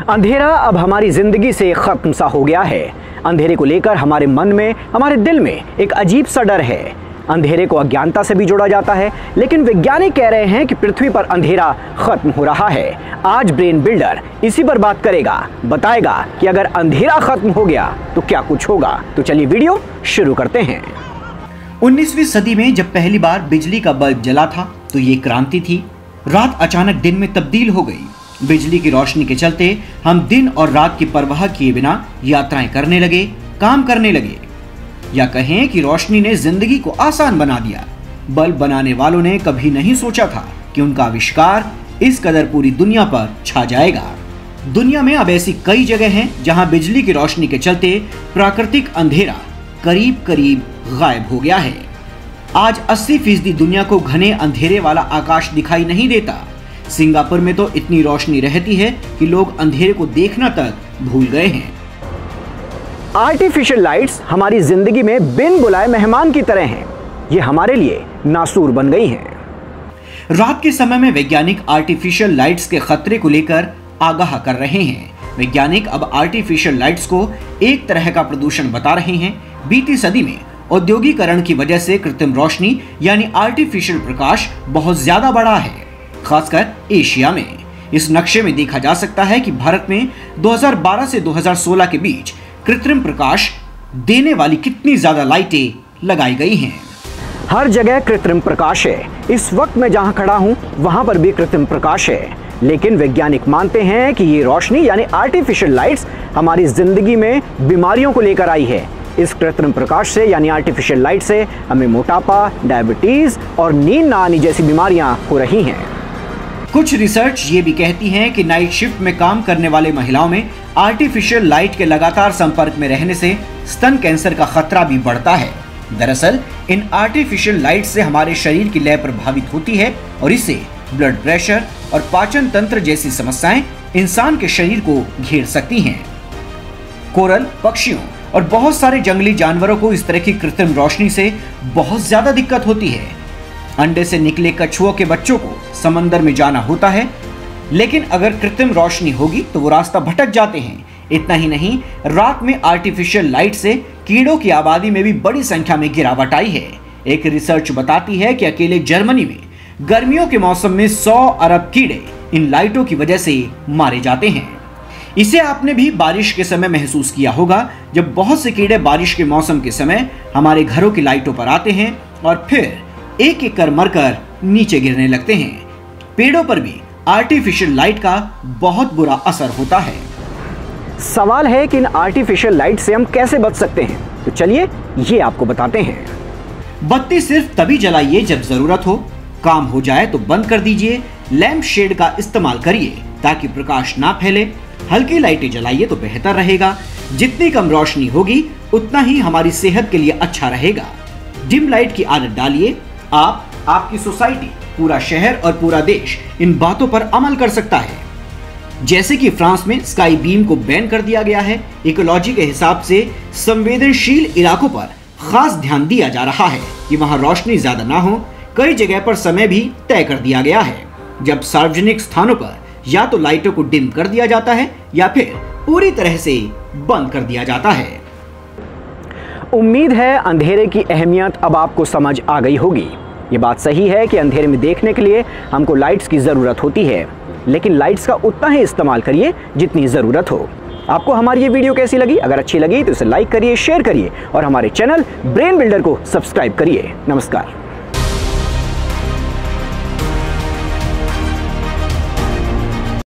अंधेरा अब हमारी जिंदगी से खत्म सा हो गया है। अंधेरे को लेकर हमारे मन में, हमारे दिल में एक अजीब सा डर है। अंधेरे को अज्ञानता से भी जोड़ा जाता है, लेकिन वैज्ञानिक कह रहे हैं कि पृथ्वी पर अंधेरा खत्म हो रहा है। आज ब्रेन बिल्डर इसी पर बात करेगा, बताएगा कि अगर अंधेरा खत्म हो गया तो क्या कुछ होगा। तो चलिए वीडियो शुरू करते हैं। 19वीं सदी में जब पहली बार बिजली का बल्ब जला था तो ये क्रांति थी। रात अचानक दिन में तब्दील हो गई। बिजली की रोशनी के चलते हम दिन और रात की परवाह किए बिना यात्राएं करने लगे, काम करने लगे, या कहें कि रोशनी ने जिंदगी को आसान बना दिया। बल्ब बनाने वालों ने कभी नहीं सोचा था कि उनका आविष्कार इस कदर पूरी दुनिया पर छा जाएगा। दुनिया में अब ऐसी कई जगह हैं जहां बिजली की रोशनी के चलते प्राकृतिक अंधेरा करीब करीब गायब हो गया है। आज 80% दुनिया को घने अंधेरे वाला आकाश दिखाई नहीं देता। सिंगापुर में तो इतनी रोशनी रहती है कि लोग अंधेरे को देखना तक भूल गए हैं। आर्टिफिशियल लाइट्स हमारी जिंदगी में बिन बुलाए मेहमान की तरह हैं। ये हमारे लिए नासूर बन गई हैं। रात के समय में वैज्ञानिक आर्टिफिशियल लाइट्स के खतरे को लेकर आगाह कर रहे हैं। वैज्ञानिक अब आर्टिफिशियल लाइट्स को एक तरह का प्रदूषण बता रहे हैं। बीती सदी में औद्योगिकरण की वजह से कृत्रिम रोशनी यानी आर्टिफिशियल प्रकाश बहुत ज्यादा बढ़ा है, खासकर एशिया में। इस नक्शे में देखा जा सकता है कि भारत में 2012 से 2016 के बीच कृत्रिम प्रकाश देने वाली कितनी ज्यादा लाइटें लगाई गई हैं। हर जगह कृत्रिम प्रकाश है। इस वक्त मैं जहां खड़ा हूं वहां पर भी कृत्रिम प्रकाश है, लेकिन वैज्ञानिक मानते हैं कि ये रोशनी यानी आर्टिफिशियल लाइट्स हमारी जिंदगी में बीमारियों को लेकर आई है। इस कृत्रिम प्रकाश से यानी आर्टिफिशियल लाइट से हमें मोटापा, डायबिटीज और नींद न आने जैसी बीमारियां हो रही हैं। कुछ रिसर्च ये भी कहती है कि नाइट शिफ्ट में काम करने वाले महिलाओं में आर्टिफिशियल लाइट के लगातार संपर्क में रहने से स्तन कैंसर का खतरा भी बढ़ता है। दरअसल इन आर्टिफिशियल लाइट से हमारे शरीर की लय प्रभावित होती है और इससे ब्लड प्रेशर और पाचन तंत्र जैसी समस्याएं इंसान के शरीर को घेर सकती हैं। कोरल, पक्षियों और बहुत सारे जंगली जानवरों को इस तरह की कृत्रिम रोशनी से बहुत ज्यादा दिक्कत होती है। अंडे से निकले कछुओं के बच्चों को समंदर में जाना होता है, लेकिन अगर कृत्रिम रोशनी होगी तो वो रास्ता भटक जाते हैं। इतना ही नहीं, रात में आर्टिफिशियल लाइट से कीड़ों की आबादी में भी बड़ी संख्या में गिरावट आई है। एक रिसर्च बताती है कि अकेले जर्मनी में गर्मियों के मौसम में 100 अरब कीड़े इन लाइटों की वजह से मारे जाते हैं। इसे आपने भी बारिश के समय महसूस किया होगा, जब बहुत से कीड़े बारिश के मौसम के समय हमारे घरों की लाइटों पर आते हैं और फिर एक एक कर मरकर नीचे गिरने लगते हैं। पेड़ों पर भी आर्टिफिशियल लाइट का बहुत बुरा असर होता है। सवाल है कि इन आर्टिफिशियल लाइट से हम कैसे बच सकते हैं, तो चलिए ये आपको बताते हैं। बत्ती सिर्फ तभी जलाइए जब जरूरत हो, काम हो जाए तो बंद कर दीजिए। लैंप शेड का इस्तेमाल करिए ताकि प्रकाश ना फैले। हल्की लाइटें जलाइए तो बेहतर रहेगा। जितनी कम रोशनी होगी उतना ही हमारी सेहत के लिए अच्छा रहेगा। डिम लाइट की आदत डालिए। आप, आपकी सोसाइटी, पूरा शहर और पूरा देश इन बातों पर अमल कर सकता है। जैसे कि फ्रांस में स्काई बीम को बैन कर दिया गया है। इकोलॉजी के हिसाब से संवेदनशील इलाकों पर खास ध्यान दिया जा रहा है कि वहां रोशनी ज्यादा ना हो। कई जगह पर समय भी तय कर दिया गया है, जब सार्वजनिक स्थानों पर या तो लाइटों को डिम कर दिया जाता है या फिर पूरी तरह से बंद कर दिया जाता है। उम्मीद है अंधेरे की अहमियत अब आपको समझ आ गई होगी। ये बात सही है कि अंधेरे में देखने के लिए हमको लाइट्स की ज़रूरत होती है, लेकिन लाइट्स का उतना ही इस्तेमाल करिए जितनी ज़रूरत हो। आपको हमारी ये वीडियो कैसी लगी? अगर अच्छी लगी तो इसे लाइक करिए, शेयर करिए और हमारे चैनल ब्रेन बिल्डर को सब्सक्राइब करिए। नमस्कार।